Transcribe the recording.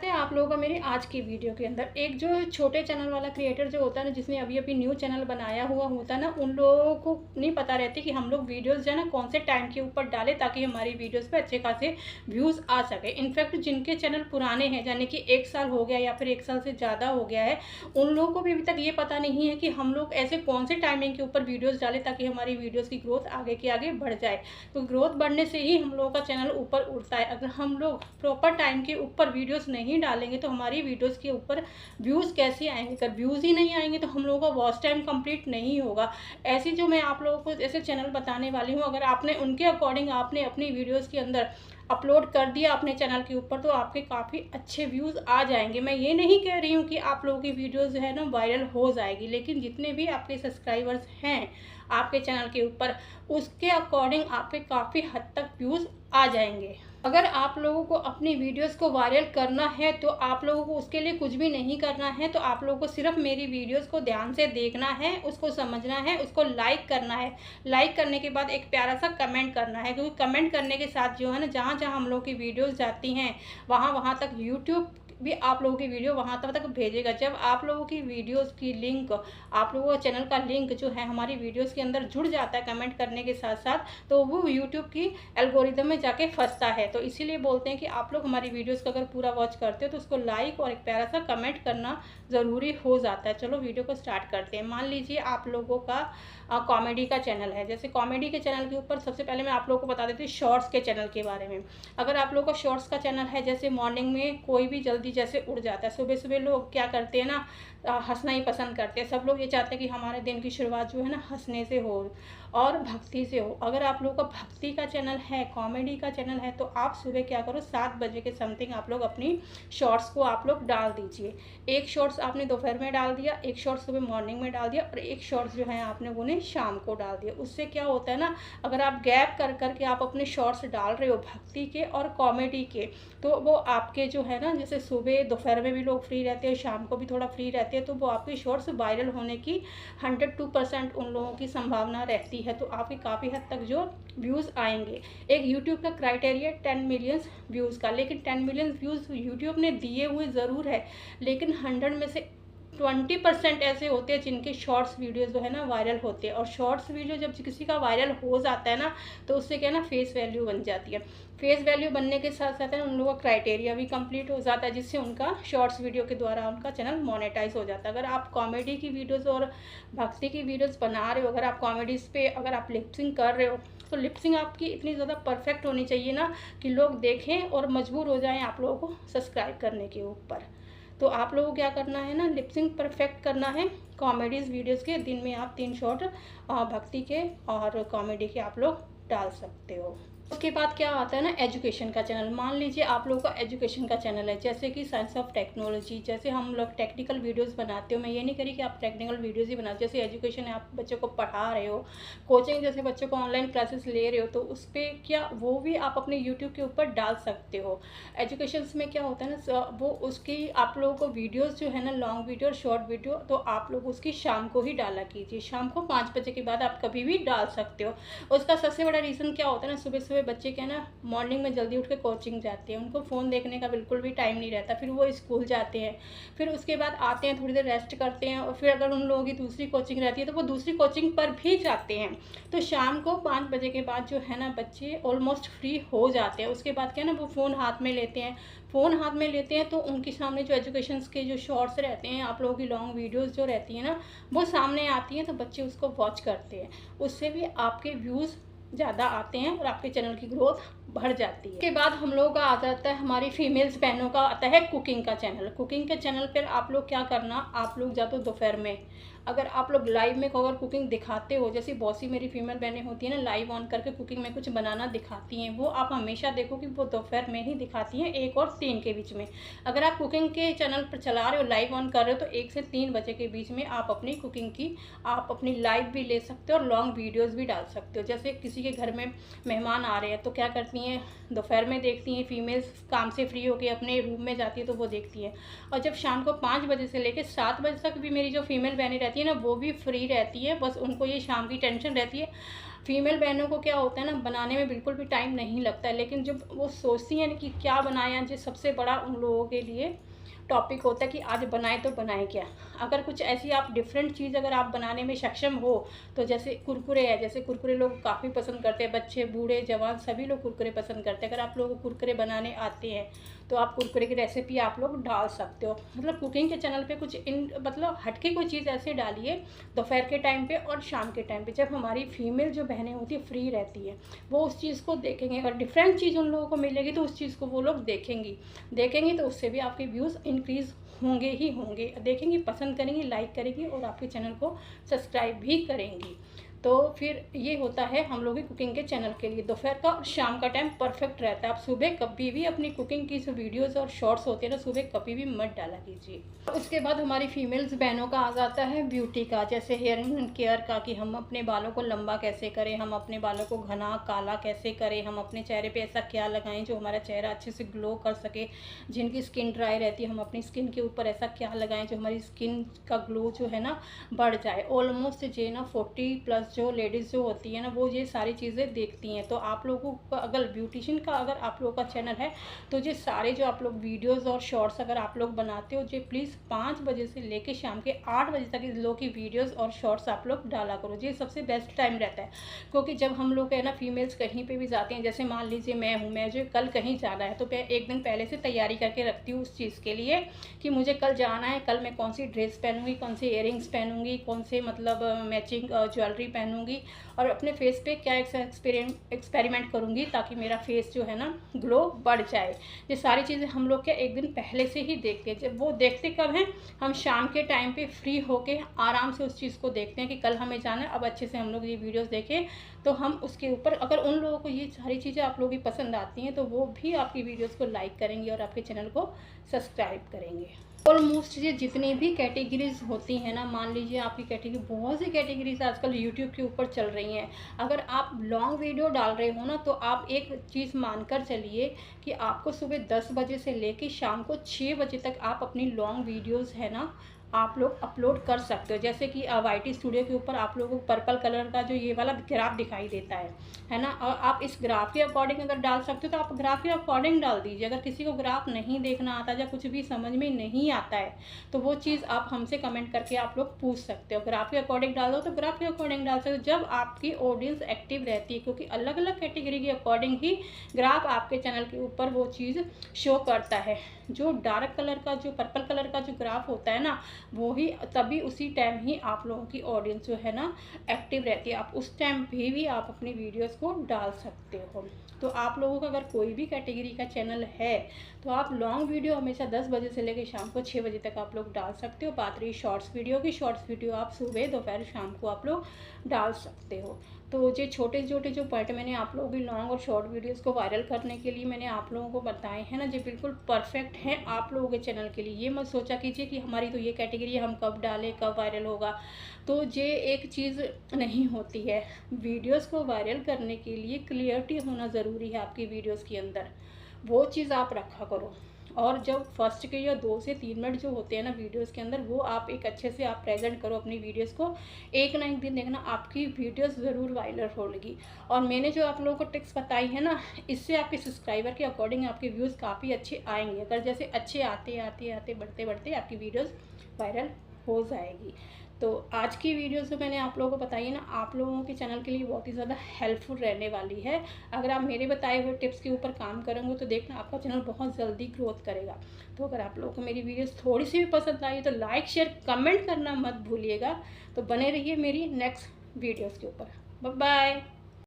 स्वागत है आप लोगों का मेरी आज की वीडियो के अंदर। एक जो छोटे चैनल वाला क्रिएटर जो होता है ना, जिसने अभी अभी न्यू चैनल बनाया हुआ होता है ना, उन लोगों को नहीं पता रहती कि हम लोग वीडियोस जो है ना कौन से टाइम के ऊपर डालें ताकि हमारी वीडियोस पे अच्छे खासे व्यूज़ आ सके। इनफैक्ट जिनके चैनल पुराने हैं, यानी कि 1 साल हो गया या फिर 1 साल से ज़्यादा हो गया है, उन लोगों को भी अभी तक ये पता नहीं है कि हम लोग ऐसे कौन से टाइमिंग के ऊपर वीडियोज़ डालें ताकि हमारी वीडियोज़ की ग्रोथ आगे की आगे बढ़ जाए। तो ग्रोथ बढ़ने से ही हम लोगों का चैनल ऊपर उठता है। अगर हम लोग प्रॉपर टाइम के ऊपर वीडियोस नहीं डालेंगे तो हमारी वीडियोस के ऊपर व्यूज़ कैसे आएंगे। अगर व्यूज़ ही नहीं आएंगे तो हम लोगों का वॉच टाइम कंप्लीट नहीं होगा। ऐसी जो मैं आप लोगों को ऐसे चैनल बताने वाली हूँ, अगर आपने उनके अकॉर्डिंग आपने अपनी वीडियोस के अंदर अपलोड कर दिया अपने चैनल के ऊपर तो आपके काफ़ी अच्छे व्यूज़ आ जाएंगे। मैं ये नहीं कह रही हूँ कि आप लोगों की वीडियोस जो है ना वायरल हो जाएगी, लेकिन जितने भी आपके सब्सक्राइबर्स हैं आपके चैनल के ऊपर, उसके अकॉर्डिंग आपके काफ़ी हद तक व्यूज़ आ जाएंगे। अगर आप लोगों को अपनी वीडियोस को वायरल करना है तो आप लोगों को उसके लिए कुछ भी नहीं करना है। तो आप लोगों को सिर्फ मेरी वीडियोस को ध्यान से देखना है, उसको समझना है, उसको लाइक करना है। लाइक करने के बाद एक प्यारा सा कमेंट करना है, क्योंकि कमेंट करने के साथ जो है ना, जहाँ जहाँ हम लोग की वीडियोस जाती हैं वहाँ वहाँ तक यूट्यूब भी आप लोगों की वीडियो वहाँ तक भेजेगा। जब आप लोगों की वीडियोस की लिंक, आप लोगों का चैनल का लिंक जो है हमारी वीडियोस के अंदर जुड़ जाता है कमेंट करने के साथ साथ, तो वो यूट्यूब की एल्गोरिदम में जाके फंसता है। तो इसीलिए बोलते हैं कि आप लोग हमारी वीडियोस को अगर पूरा वॉच करते हो तो उसको लाइक और एक प्यारा सा कमेंट करना ज़रूरी हो जाता है। चलो वीडियो को स्टार्ट करते हैं। मान लीजिए आप लोगों का कॉमेडी का चैनल है। जैसे कॉमेडी के चैनल के ऊपर सबसे पहले मैं आप लोगों को बता देती हूँ शॉर्ट्स के चैनल के बारे में। अगर आप लोगों का शॉर्ट्स का चैनल है, जैसे मॉर्निंग में कोई भी जल्दी जैसे उठ जाता है, सुबह सुबह लोग क्या करते हैं ना, हंसना ही पसंद करते हैं। सब लोग ये चाहते हैं कि हमारे दिन की शुरुआत जो है ना हंसने से हो और भक्ति से हो। अगर आप लोगों का भक्ति का चैनल है, कॉमेडी का चैनल है, तो आप सुबह क्या करो, 7 बजे के समथिंग आप लोग अपनी शॉर्ट्स को आप लोग डाल दीजिए। एक शॉर्ट्स आपने दोपहर में डाल दिया, एक शॉर्ट्स सुबह मॉर्निंग में डाल दिया और एक शॉर्ट्स जो है आपने उन्हें शाम को डाल दिया। उससे क्या होता है ना, अगर आप गैप कर करके आप अपने शॉर्ट्स डाल रहे हो भक्ति के और कॉमेडी के, तो वो आपके जो है ना, जैसे सुबह दोपहर में भी लोग फ्री रहते हैं, शाम को भी थोड़ा फ्री रहते हैं, तो वो आपके शॉर्ट्स वायरल होने की 102% उन लोगों की संभावना रहती है। तो आपके काफ़ी हद तक जो व्यूज़ आएंगे। एक यूट्यूब का क्राइटेरिया 10 मिलियंस व्यूज़ का, लेकिन 10 मिलियन व्यूज़ यूट्यूब ने दिए हुए ज़रूर है, लेकिन 100 में से 20% ऐसे होते हैं जिनके शॉर्ट्स वीडियोस जो है ना वायरल होते हैं। और शॉर्ट्स वीडियो जब किसी का वायरल हो जाता है ना, तो उससे क्या है ना, फेस वैल्यू बन जाती है। फेस वैल्यू बनने के साथ साथ उन लोगों का क्राइटेरिया भी कंप्लीट हो जाता है, जिससे उनका शॉर्ट्स वीडियो के द्वारा उनका चैनल मोनेटाइज हो जाता है। अगर आप कॉमेडी की वीडियोज़ और भक्ति की वीडियोज़ बना रहे हो, अगर आप कॉमेडीज़ पे अगर आप लिपसिंग कर रहे हो, तो लिपसिंग आपकी इतनी ज़्यादा परफेक्ट होनी चाहिए ना कि लोग देखें और मजबूर हो जाएं आप लोगों को सब्सक्राइब करने के ऊपर। तो आप लोगों को क्या करना है ना, लिपसिंग परफेक्ट करना है। कॉमेडीज़ वीडियोज़ के दिन में आप 3 शॉर्ट भक्ति के और कॉमेडी के आप लोग डाल सकते हो। उसके बाद क्या आता है ना, एजुकेशन का चैनल। मान लीजिए आप लोगों का एजुकेशन का चैनल है, जैसे कि साइंस ऑफ टेक्नोलॉजी, जैसे हम लोग टेक्निकल वीडियोस बनाते हो। मैं ये नहीं करी कि आप टेक्निकल वीडियोस ही बनाते, जैसे एजुकेशन है, आप बच्चों को पढ़ा रहे हो, कोचिंग जैसे बच्चों को ऑनलाइन क्लासेस ले रहे हो, तो उस पर क्या वो भी आप अपने यूट्यूब के ऊपर डाल सकते हो। एजुकेशन में क्या होता है ना, वो उसकी आप लोगों को वीडियोज़ जो है ना, लॉन्ग वीडियो और शॉर्ट वीडियो, तो आप लोग उसकी शाम को ही डाला कीजिए। शाम को 5 बजे के बाद आप कभी भी डाल सकते हो। उसका सबसे बड़ा रीज़न क्या होता है ना, सुबह सुबह बच्चे क्या ना मॉर्निंग में जल्दी उठ के कोचिंग जाते हैं, उनको फ़ोन देखने का बिल्कुल भी टाइम नहीं रहता। फिर वो स्कूल जाते हैं, फिर उसके बाद आते हैं, थोड़ी देर रेस्ट करते हैं, और फिर अगर उन लोगों की दूसरी कोचिंग रहती है तो वो दूसरी कोचिंग पर भी जाते हैं। तो शाम को 5 बजे के बाद जो है ना बच्चे ऑलमोस्ट फ्री हो जाते हैं। उसके बाद क्या ना, वो फ़ोन हाथ में लेते हैं। फ़ोन हाथ में लेते हैं तो उनके सामने जो एजुकेशन के जो शॉर्ट्स रहते हैं, आप लोगों की लॉन्ग वीडियोज़ जो रहती हैं ना, वो सामने आती हैं, तो बच्चे उसको वॉच करते हैं। उससे भी आपके व्यूज़ ज़्यादा आते हैं और आपके चैनल की ग्रोथ बढ़ जाती है। उसके बाद हम लोगों का आ जाता है, हमारी फीमेल्स बहनों का आता है कुकिंग का चैनल। कुकिंग के चैनल पर आप लोग क्या करना, आप लोग या तो दोपहर में अगर आप लोग लाइव में अगर कुकिंग दिखाते हो, जैसे बहुत सी मेरी फीमेल बहनें होती हैं ना, लाइव ऑन करके कुकिंग में कुछ बनाना दिखाती हैं, वो आप हमेशा देखो कि वो दोपहर में ही दिखाती हैं, 1 और 3 के बीच में। अगर आप कुकिंग के चैनल पर चला रहे हो, लाइव ऑन कर रहे हो, तो 1 से 3 बजे के बीच में आप अपनी कुकिंग की आप अपनी लाइव भी ले सकते हो और लॉन्ग वीडियोज़ भी डाल सकते हो। जैसे किसी के घर में मेहमान आ रहे हैं तो क्या करती हैं, दोपहर में देखती हैं फीमेल्स, काम से फ्री होकर अपने रूम में जाती है तो वो देखती हैं। और जब शाम को 5 बजे से लेकर 7 बजे तक भी मेरी जो फीमेल बहनें रहती है ना, वो भी फ्री रहती है। बस उनको ये शाम की टेंशन रहती है फीमेल बहनों को क्या होता है ना, बनाने में बिल्कुल भी टाइम नहीं लगता है, लेकिन जब वो सोचती हैं कि क्या बनाया, जो सबसे बड़ा उन लोगों के लिए टॉपिक होता है कि आज बनाए तो बनाए क्या। अगर कुछ ऐसी आप डिफरेंट चीज़ अगर आप बनाने में सक्षम हो, तो जैसे कुरकुरे है, जैसे कुरकुरे लोग काफ़ी पसंद करते हैं, बच्चे बूढ़े जवान सभी लोग कुरकुरे पसंद करते हैं। अगर आप लोगों को कुरकुरे बनाने आते हैं तो आप कुरकुरे की रेसिपी आप लोग डाल सकते हो। मतलब कुकिंग के चैनल पे कुछ मतलब हटके कोई चीज़ ऐसे डालिए दोपहर के टाइम पे और शाम के टाइम पे, जब हमारी फीमेल जो बहनें होती है फ्री रहती है, वो उस चीज़ को देखेंगे और डिफरेंट चीज़ उन लोगों को मिलेगी तो उस चीज़ को वो लोग देखेंगी तो उससे भी आपके व्यूज़ इंक्रीज़ होंगे ही होंगे, देखेंगी, पसंद करेंगी, लाइक करेंगी और आपके चैनल को सब्सक्राइब भी करेंगी। तो फिर ये होता है हम लोग की कुकिंग के चैनल के लिए दोपहर का और शाम का टाइम परफेक्ट रहता है। आप सुबह कभी भी अपनी कुकिंग की जो वीडियोस और शॉर्ट्स होते हैं ना, सुबह कभी भी मत डाला कीजिए। उसके बाद हमारी फीमेल्स बहनों का आ जाता है ब्यूटी का, जैसे हेयर एंड केयर का, कि हम अपने बालों को लंबा कैसे करें, हम अपने बालों को घना काला कैसे करें, हम अपने चेहरे पे ऐसा क्या लगाएं जो हमारा चेहरा अच्छे से ग्लो कर सके। जिनकी स्किन ड्राई रहती है, हम अपनी स्किन के ऊपर ऐसा क्या लगाएं जो हमारी स्किन का ग्लो जो है ना बढ़ जाए। ऑलमोस्ट जे ना 40+ जो लेडीज़ जो होती है ना, वो ये सारी चीज़ें देखती हैं। तो आप लोगों का अगर ब्यूटिशियन का अगर आप लोगों का चैनल है तो ये सारे जो आप लोग वीडियोस और शॉर्ट्स अगर आप लोग बनाते हो, जो प्लीज़ 5 बजे से लेके शाम के 8 बजे तक इस लोग की वीडियोस और शॉर्ट्स आप लोग डाला करो। ये सबसे बेस्ट टाइम रहता है, क्योंकि जब हम लोग है ना फीमेल्स कहीं पे भी जाते हैं, जैसे मान लीजिए मैं हूँ, मैं जो कल कहीं जाना है तो मैं एक दिन पहले से तैयारी करके रखती हूँ उस चीज़ के लिए कि मुझे कल जाना है, कल मैं कौन सी ड्रेस पहनूंगी, कौन से इयरिंग्स पहनूंगी, कौन से मतलब मैचिंग ज्वेलरी पहनूंगी और अपने फेस पे क्या एक्सपेरिमेंट करूंगी ताकि मेरा फेस जो है ना ग्लो बढ़ जाए। ये सारी चीज़ें हम लोग क्या एक दिन पहले से ही देखते हैं। जब वो देखते कब हैं, हम शाम के टाइम पे फ्री होके आराम से उस चीज़ को देखते हैं कि कल हमें जाना है, अब अच्छे से हम लोग ये वीडियोस देखें तो हम उसके ऊपर, अगर उन लोगों को ये सारी चीज़ें आप लोगों की पसंद आती हैं तो वो भी आपकी वीडियोस को लाइक करेंगे और आपके चैनल को सब्सक्राइब करेंगे। ऑलमोस्ट ये जितनी भी कैटेगरीज होती हैं ना, मान लीजिए आपकी कैटेगरी, बहुत सी कैटेगरीज आजकल यूट्यूब के ऊपर चल रही हैं। अगर आप लॉन्ग वीडियो डाल रहे हो ना, तो आप एक चीज़ मानकर चलिए कि आपको सुबह 10 बजे से लेकर शाम को 6 बजे तक आप अपनी लॉन्ग वीडियोज़ है ना आप लोग अपलोड कर सकते हो। जैसे कि YT स्टूडियो के ऊपर आप लोगों को पर्पल कलर का जो ये वाला ग्राफ दिखाई देता है ना, और आप इस ग्राफ के अकॉर्डिंग अगर डाल सकते हो तो आप ग्राफ के अकॉर्डिंग डाल दीजिए। अगर किसी को ग्राफ नहीं देखना आता या कुछ भी समझ में नहीं आता है तो वो चीज़ आप हमसे कमेंट करके आप लोग पूछ सकते हो। ग्राफ के अकॉर्डिंग डाल दो तो ग्राफ के अकॉर्डिंग डाल सकते हो, जब आपकी ऑडियंस एक्टिव रहती है, क्योंकि अलग अलग कैटेगरी के अकॉर्डिंग ही ग्राफ आपके चैनल के ऊपर वो चीज़ शो करता है। जो डार्क कलर का, जो पर्पल कलर का जो ग्राफ होता है ना, वो ही तभी उसी टाइम ही आप लोगों की ऑडियंस जो है ना एक्टिव रहती है। आप उस टाइम भी आप अपनी वीडियोस को डाल सकते हो। तो आप लोगों का अगर कोई भी कैटेगरी का चैनल है तो आप लॉन्ग वीडियो हमेशा 10 बजे से लेकर शाम को 6 बजे तक आप लोग डाल सकते हो। बात रही शॉर्ट्स वीडियो की, शॉर्ट्स वीडियो आप सुबह दोपहर शाम को आप लोग डाल सकते हो। तो ये छोटे छोटे जो पॉइंट मैंने आप लोगों की लॉन्ग और शॉर्ट वीडियोस को वायरल करने के लिए मैंने आप लोगों को बताए हैं ना, जो बिल्कुल परफेक्ट हैं आप लोगों के चैनल के लिए। ये मत सोचा कीजिए कि हमारी तो ये कैटेगरी हम कब डालें, कब वायरल होगा, तो ये एक चीज़ नहीं होती है। वीडियोस को वायरल करने के लिए क्लियरिटी होना ज़रूरी है आपकी वीडियोस के अंदर, वो चीज़ आप रखा करो। और जब फर्स्ट के या 2 से 3 मिनट जो होते हैं ना वीडियोस के अंदर, वो आप एक अच्छे से आप प्रेजेंट करो अपनी वीडियोस को। एक ना एक दिन देखना आपकी वीडियोस ज़रूर वायरल होगी। और मैंने जो आप लोगों को टिप्स बताई है ना, इससे आपके सब्सक्राइबर के अकॉर्डिंग आपके व्यूज़ काफ़ी अच्छे आएंगे। अगर जैसे अच्छे आते आते आते बढ़ते बढ़ते आपकी वीडियोज़ वायरल हो जाएगी। तो आज की वीडियो जो मैंने आप लोगों को बताई है ना, आप लोगों के चैनल के लिए बहुत ही ज़्यादा हेल्पफुल रहने वाली है। अगर आप मेरे बताए हुए टिप्स के ऊपर काम करेंगे तो देखना आपका चैनल बहुत जल्दी ग्रोथ करेगा। तो अगर आप लोगों को मेरी वीडियोस थोड़ी सी भी पसंद आई तो लाइक शेयर कमेंट करना मत भूलिएगा। तो बने रहिए मेरी नेक्स्ट वीडियोज़ के ऊपर। Bye bye.